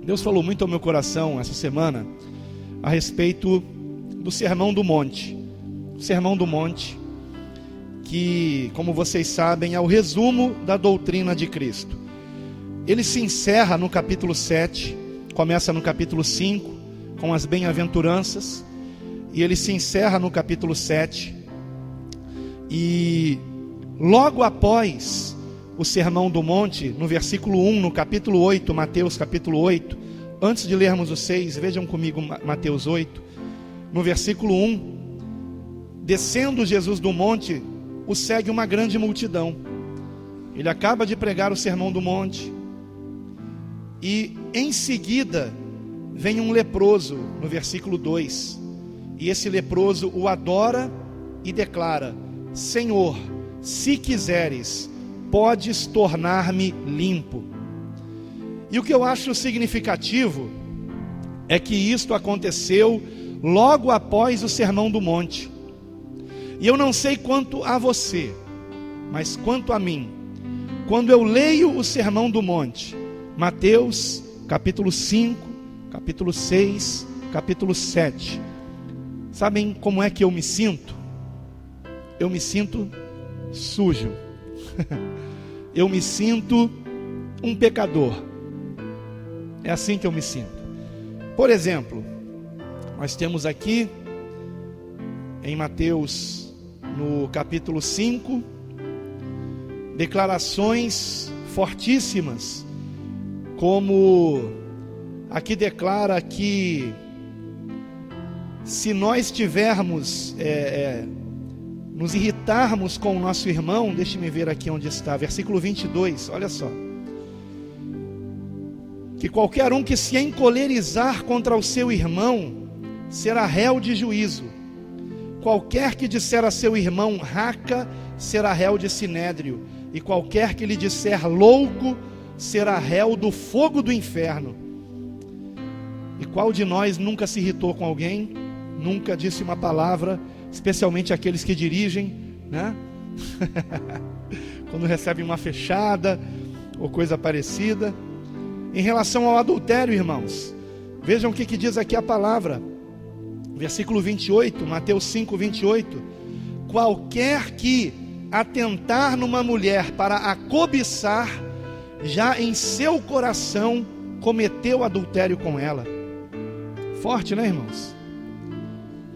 Deus falou muito ao meu coração essa semana a respeito do Sermão do Monte. O Sermão do Monte, que, como vocês sabem, é o resumo da doutrina de Cristo. Ele se encerra no capítulo 7, começa no capítulo 5, com as bem-aventuranças, e ele se encerra no capítulo 7, e logo após o Sermão do Monte, no versículo 1, no capítulo 8, Mateus capítulo 8, antes de lermos o 6, vejam comigo Mateus 8, no versículo 1, descendo Jesus do monte, o segue uma grande multidão. Ele acaba de pregar o Sermão do Monte, e em seguida vem um leproso, no versículo 2, e esse leproso o adora e declara: Senhor, se quiseres, podes tornar-me limpo. E o que eu acho significativo é que isto aconteceu logo após o Sermão do Monte. E eu não sei quanto a você, mas quanto a mim, quando eu leio o Sermão do Monte, Mateus capítulo 5, capítulo 6, capítulo 7, sabem como é que eu me sinto? Eu me sinto sujo. Eu me sinto um pecador. É assim que eu me sinto. Por exemplo, nós temos aqui em Mateus, no capítulo 5, declarações fortíssimas, como aqui declara que se nós tivermos, nos irritarmos com o nosso irmão, deixe-me ver aqui onde está, versículo 22, olha só, que qualquer um que se encolerizar contra o seu irmão, será réu de juízo. Qualquer que disser a seu irmão raca, será réu de sinédrio, e qualquer que lhe disser louco, será réu do fogo do inferno. E qual de nós nunca se irritou com alguém, nunca disse uma palavra, especialmente aqueles que dirigem, né? Quando recebem uma fechada, ou coisa parecida. Em relação ao adultério, irmãos, vejam o que diz aqui a palavra, versículo 28, Mateus 5, 28, qualquer que atentar numa mulher para a cobiçar, já em seu coração cometeu adultério com ela. Forte, né, irmãos?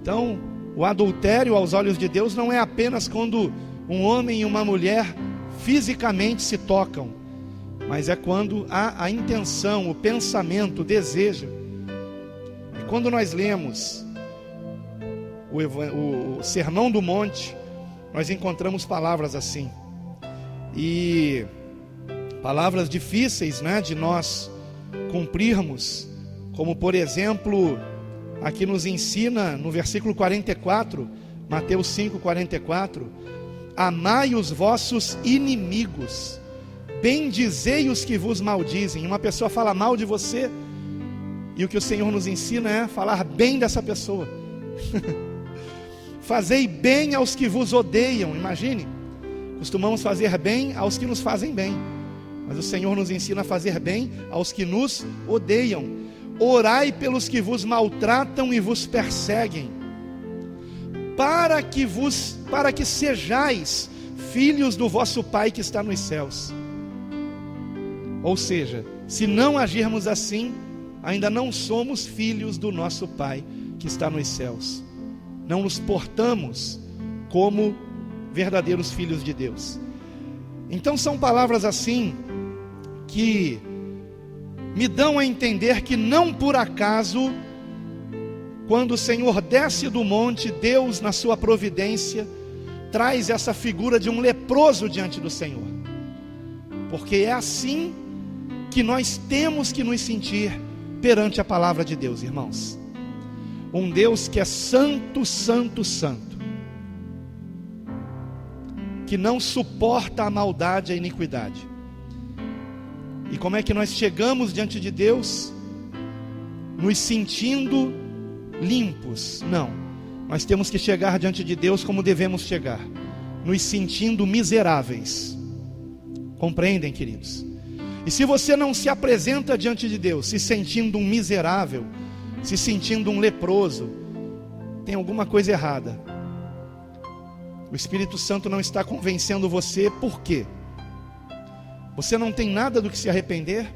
Então, o adultério aos olhos de Deus não é apenas quando um homem e uma mulher fisicamente se tocam, mas é quando há a intenção, o pensamento, o desejo. E quando nós lemos o Sermão do Monte, nós encontramos palavras assim, e palavras difíceis, né, de nós cumprirmos, como por exemplo, aqui nos ensina no versículo 44, Mateus 5, 44, amai os vossos inimigos, bendizei os que vos maldizem. Uma pessoa fala mal de você, e o que o Senhor nos ensina é falar bem dessa pessoa. Fazei bem aos que vos odeiam. Imagine, costumamos fazer bem aos que nos fazem bem, mas o Senhor nos ensina a fazer bem aos que nos odeiam. Orai pelos que vos maltratam e vos perseguem, para que sejais filhos do vosso Pai que está nos céus. Ou seja, se não agirmos assim, ainda não somos filhos do nosso Pai que está nos céus. Não nos portamos como verdadeiros filhos de Deus. Então são palavras assim que me dão a entender que não por acaso, quando o Senhor desce do monte, Deus na sua providência traz essa figura de um leproso diante do Senhor, porque é assim que nós temos que nos sentir perante a palavra de Deus, irmãos. Um Deus que é santo, santo, santo, que não suporta a maldade, a iniquidade. E como é que nós chegamos diante de Deus? Nos sentindo limpos? Não, nós temos que chegar diante de Deus como devemos chegar, nos sentindo miseráveis. Compreendem, queridos? E se você não se apresenta diante de Deus se sentindo um miserável, se sentindo um leproso, tem alguma coisa errada. O Espírito Santo não está convencendo você. Por quê? Você não tem nada do que se arrepender?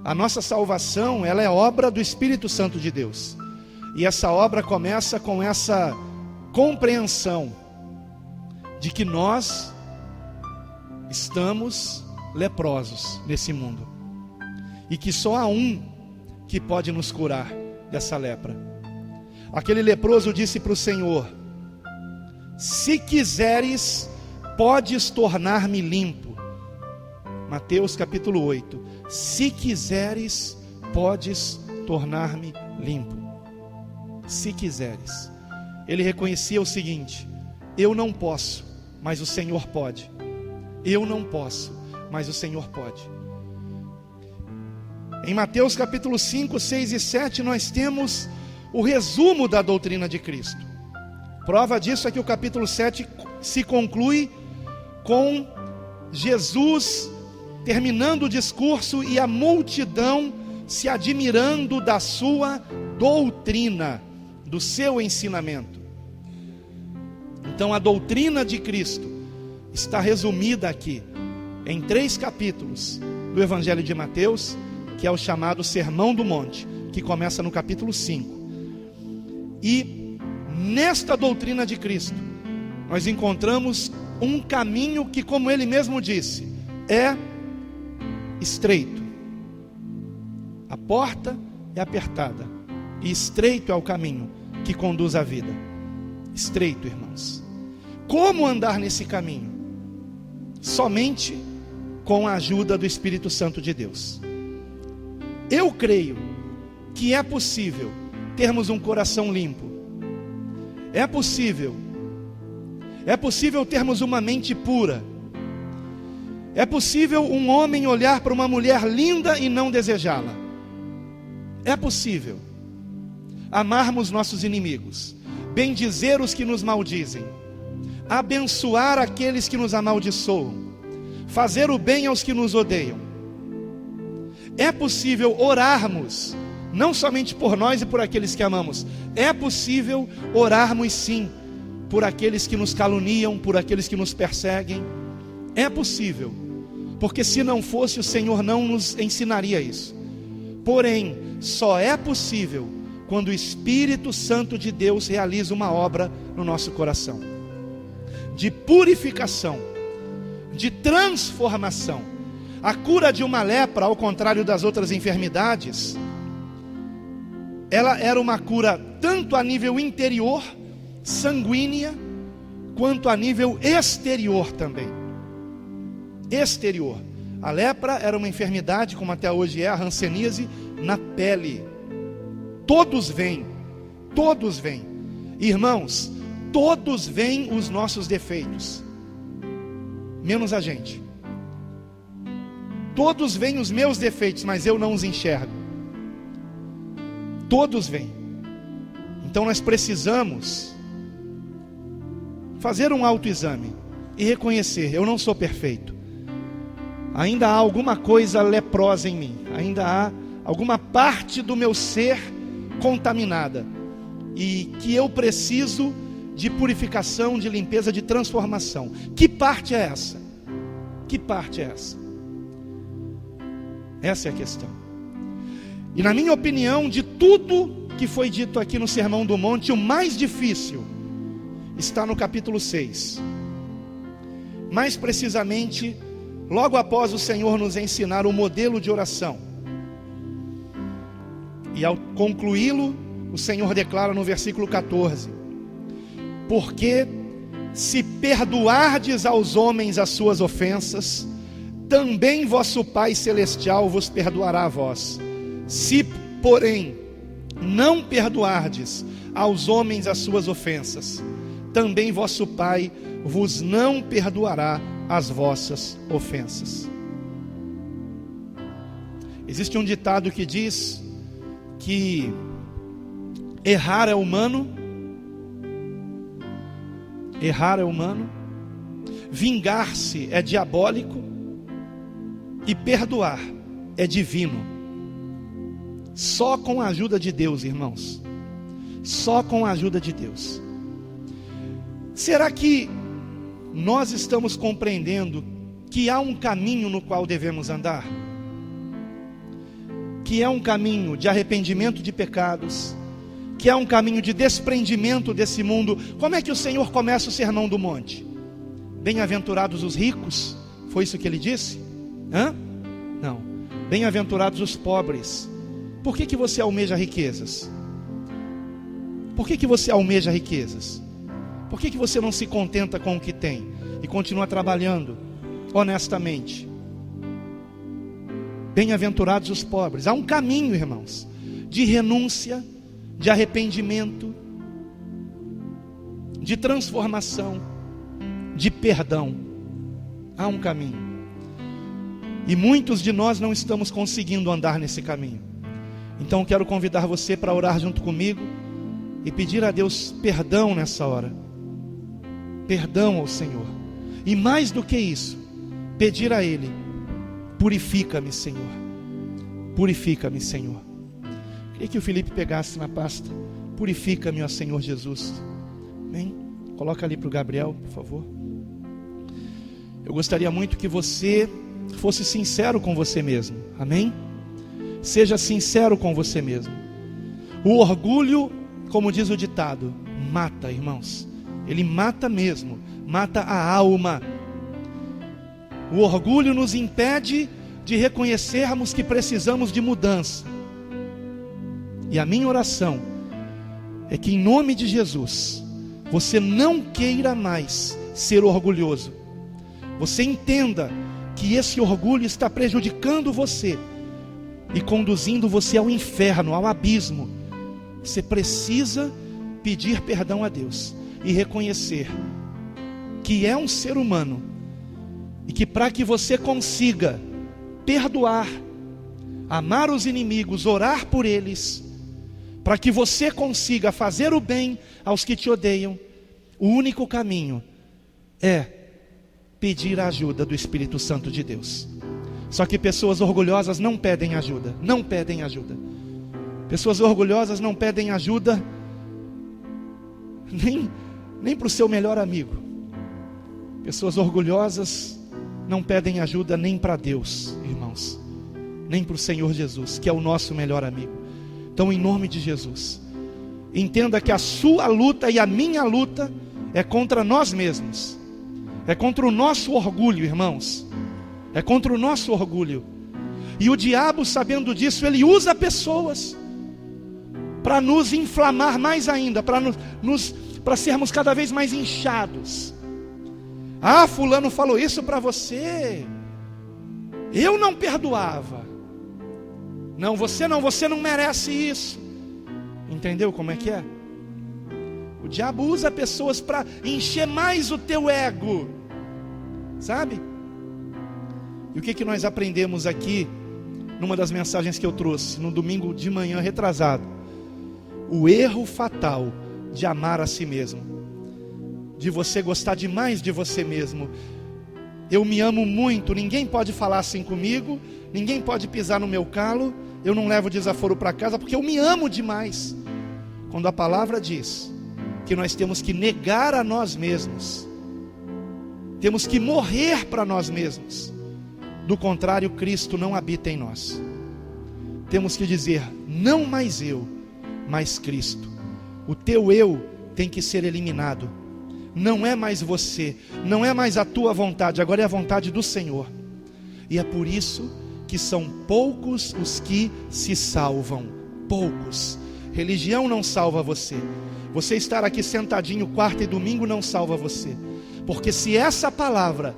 A nossa salvação, ela é obra do Espírito Santo de Deus. E essa obra começa com essa compreensão de que nós estamos leprosos nesse mundo. E que só há um que pode nos curar dessa lepra. Aquele leproso disse para o Senhor: se quiseres, podes tornar-me limpo. Mateus capítulo 8. Se quiseres, podes tornar-me limpo. Se quiseres. Ele reconhecia o seguinte: eu não posso, mas o Senhor pode. Eu não posso, mas o Senhor pode. Em Mateus capítulo 5, 6 e 7 nós temos o resumo da doutrina de Cristo. Prova disso é que o capítulo 7 se conclui com Jesus terminando o discurso e a multidão se admirando da sua doutrina, do seu ensinamento. Então a doutrina de Cristo está resumida aqui em 3 capítulos do Evangelho de Mateus, que é o chamado Sermão do Monte, que começa no capítulo 5. E nesta doutrina de Cristo nós encontramos um caminho que, como ele mesmo disse, é estreito. A porta é apertada e estreito é o caminho que conduz à vida. Estreito, irmãos. Como andar nesse caminho? Somente com a ajuda do Espírito Santo de Deus. Eu creio que é possível termos um coração limpo. É possível termos uma mente pura. É possível um homem olhar para uma mulher linda e não desejá-la. É possível amarmos nossos inimigos, bendizer os que nos maldizem, abençoar aqueles que nos amaldiçoam, fazer o bem aos que nos odeiam. É possível orarmos, não somente por nós e por aqueles que amamos. É possível orarmos sim, por aqueles que nos caluniam, por aqueles que nos perseguem. É possível, porque se não fosse, o Senhor não nos ensinaria isso. Porém, só é possível quando o Espírito Santo de Deus realiza uma obra no nosso coração, de purificação, de transformação. A cura de uma lepra, ao contrário das outras enfermidades, ela era uma cura tanto a nível interior, sanguínea, quanto a nível exterior também. Exterior. A lepra era uma enfermidade, como até hoje é a hanseníase, na pele. Todos veem. Irmãos, todos veem os nossos defeitos, menos a gente. Todos veem os meus defeitos, mas eu não os enxergo. Todos veem. Então nós precisamos fazer um autoexame e reconhecer: eu não sou perfeito. Ainda há alguma coisa leprosa em mim. Ainda há alguma parte do meu ser contaminada. E que eu preciso de purificação, de limpeza, de transformação. Que parte é essa? Que parte é essa? Essa é a questão. E na minha opinião, de tudo que foi dito aqui no Sermão do Monte, o mais difícil está no capítulo 6. Mais precisamente, logo após o Senhor nos ensinar o modelo de oração. E ao concluí-lo, o Senhor declara no versículo 14: porque se perdoardes aos homens as suas ofensas, também vosso Pai Celestial vos perdoará a vós. Se, porém, não perdoardes aos homens as suas ofensas, também vosso Pai vos não perdoará as vossas ofensas. Existe um ditado que diz que errar é humano, vingar-se é diabólico, E perdoar é divino. Só com a ajuda de Deus, irmãos. Só com a ajuda de Deus. Será que nós estamos compreendendo que há um caminho no qual devemos andar? Que é um caminho de arrependimento de pecados, que é um caminho de desprendimento desse mundo. Como é que o Senhor começa o Sermão do Monte? Bem-aventurados os ricos, foi isso que ele disse? Não, bem-aventurados os pobres. Por que você almeja riquezas? Por que você almeja riquezas? Por que você não se contenta com o que tem e continua trabalhando honestamente? Bem-aventurados os pobres. Há um caminho, irmãos, de renúncia, de arrependimento, de transformação, de perdão. Há um caminho. E muitos de nós não estamos conseguindo andar nesse caminho. Então quero convidar você para orar junto comigo e pedir a Deus perdão nessa hora. Perdão ao Senhor. E mais do que isso, pedir a Ele: purifica-me, Senhor. Purifica-me, Senhor. Queria que o Felipe pegasse na pasta. Purifica-me, ó Senhor Jesus. Amém? Coloca ali para o Gabriel, por favor. Eu gostaria muito que você fosse sincero com você mesmo. Amém? Seja sincero com você mesmo. O orgulho, como diz o ditado, mata, irmãos. Ele mata mesmo, mata a alma. O orgulho nos impede de reconhecermos que precisamos de mudança. E a minha oração é que, em nome de Jesus, você não queira mais ser orgulhoso. Você entenda que esse orgulho está prejudicando você e conduzindo você ao inferno, ao abismo. Você precisa pedir perdão a Deus e reconhecer que é um ser humano, e que para que você consiga perdoar, amar os inimigos, orar por eles, para que você consiga fazer o bem aos que te odeiam, o único caminho é pedir a ajuda do Espírito Santo de Deus. Só que pessoas orgulhosas não pedem ajuda. Não pedem ajuda. Pessoas orgulhosas não pedem ajuda nem para o seu melhor amigo. Pessoas orgulhosas não pedem ajuda nem para Deus, irmãos, nem para o Senhor Jesus, que é o nosso melhor amigo. Então, em nome de Jesus, entenda que a sua luta e a minha luta é contra nós mesmos. É contra o nosso orgulho, irmãos. É contra o nosso orgulho. E o diabo, sabendo disso, ele usa pessoas para nos inflamar mais ainda, para sermos cada vez mais inchados. Ah, fulano falou isso para você. Eu não perdoava. Não, você não merece isso. Entendeu como é que é? O diabo usa pessoas para encher mais o teu ego. Sabe? E o que nós aprendemos aqui, numa das mensagens que eu trouxe, no domingo de manhã retrasado? O erro fatal de amar a si mesmo. De você gostar demais de você mesmo. Eu me amo muito, ninguém pode falar assim comigo, ninguém pode pisar no meu calo, eu não levo desaforo para casa, porque eu me amo demais. Quando a palavra diz que nós temos que negar a nós mesmos, temos que morrer para nós mesmos, do contrário, Cristo não habita em nós. Temos que dizer: não mais eu, mas Cristo. O teu eu tem que ser eliminado. Não é mais você, não é mais a tua vontade, agora é a vontade do Senhor. E é por isso que são poucos os que se salvam. Poucos. Religião não salva você. Você estar aqui sentadinho quarta e domingo não salva você. Porque se essa palavra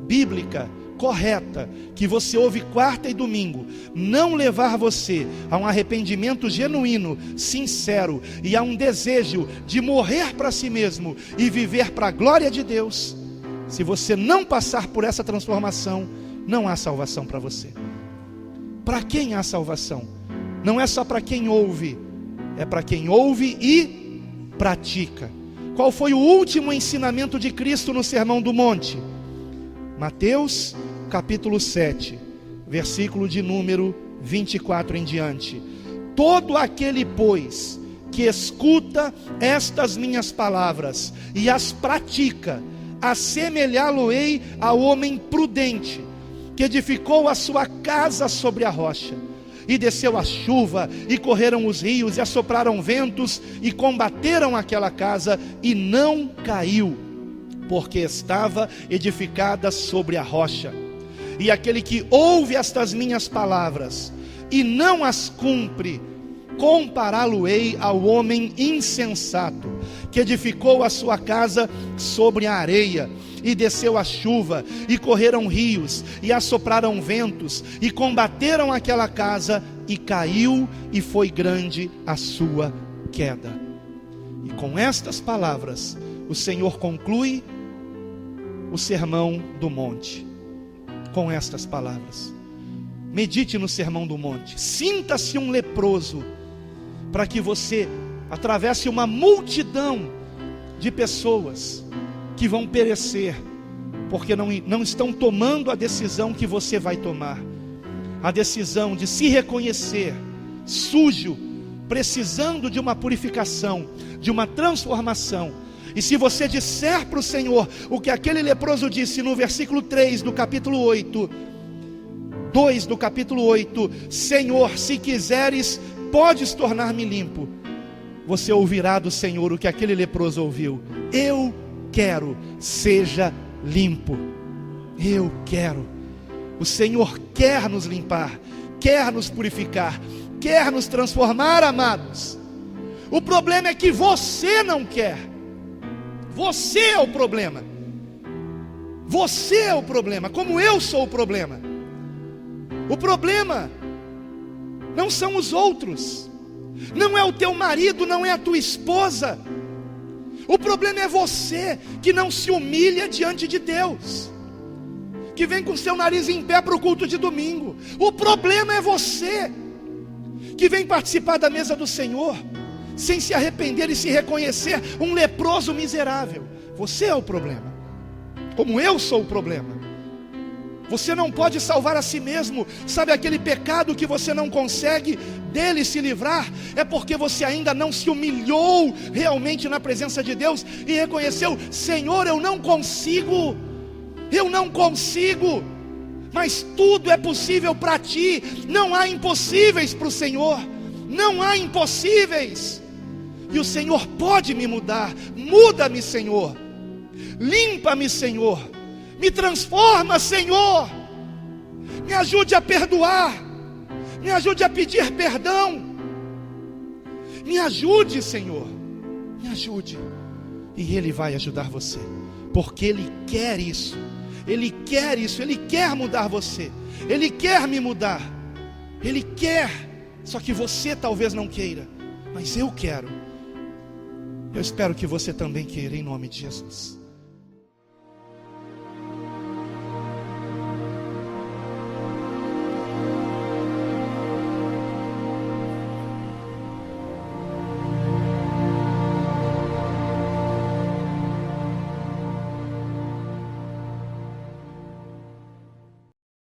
bíblica, correta, que você ouve quarta e domingo, não levar você a um arrependimento genuíno, sincero, e a um desejo de morrer para si mesmo e viver para a glória de Deus, se você não passar por essa transformação, não há salvação para você. Para quem há salvação? Não é só para quem ouve, é para quem ouve e pratica. Qual foi o último ensinamento de Cristo no Sermão do Monte? Mateus capítulo 7, versículo de número 24 em diante: todo aquele, pois, que escuta estas minhas palavras e as pratica, assemelhá-lo-ei ao homem prudente, que edificou a sua casa sobre a rocha. E desceu a chuva, e correram os rios, e assopraram ventos, e combateram aquela casa, e não caiu, porque estava edificada sobre a rocha. E aquele que ouve estas minhas palavras, e não as cumpre, compará-lo-ei ao homem insensato, que edificou a sua casa sobre a areia. E desceu a chuva, e correram rios, e assopraram ventos, e combateram aquela casa, e caiu, e foi grande a sua queda. E com estas palavras, o Senhor conclui o sermão do monte. Com estas palavras, medite no sermão do monte. Sinta-se um leproso, para que você atravesse uma multidão de pessoas que vão perecer, porque não estão tomando a decisão que você vai tomar, a decisão de se reconhecer sujo, precisando de uma purificação, de uma transformação. E se você disser para o Senhor o que aquele leproso disse no versículo 3 do capítulo 8, 2 do capítulo 8: Senhor, se quiseres, podes tornar-me limpo. Você ouvirá do Senhor o que aquele leproso ouviu: eu quero, seja limpo. Eu quero. O Senhor quer nos limpar, quer nos purificar, quer nos transformar, amados. O problema é que você não quer. Você é o problema. Você é o problema, como eu sou o problema. O problema não são os outros, não é o teu marido, não é a tua esposa. O problema é você, que não se humilha diante de Deus, que vem com seu nariz em pé para o culto de domingo. O problema é você, que vem participar da mesa do Senhor, sem se arrepender e se reconhecer um leproso miserável. Você é o problema, como eu sou o problema. Você não pode salvar a si mesmo. Sabe aquele pecado que você não consegue dele se livrar? É porque você ainda não se humilhou realmente na presença de Deus e reconheceu: Senhor, eu não consigo, mas tudo é possível para ti. Não há impossíveis para o Senhor, não há impossíveis. E o Senhor pode me mudar. Muda-me, Senhor, limpa-me, Senhor, me transforma, Senhor. Me ajude a perdoar, me ajude a pedir perdão. Me ajude, Senhor, me ajude. E Ele vai ajudar você, porque Ele quer isso. Ele quer isso, Ele quer mudar você, Ele quer me mudar, Ele quer. Só que você talvez não queira, mas eu quero. Eu espero que você também queira, em nome de Jesus.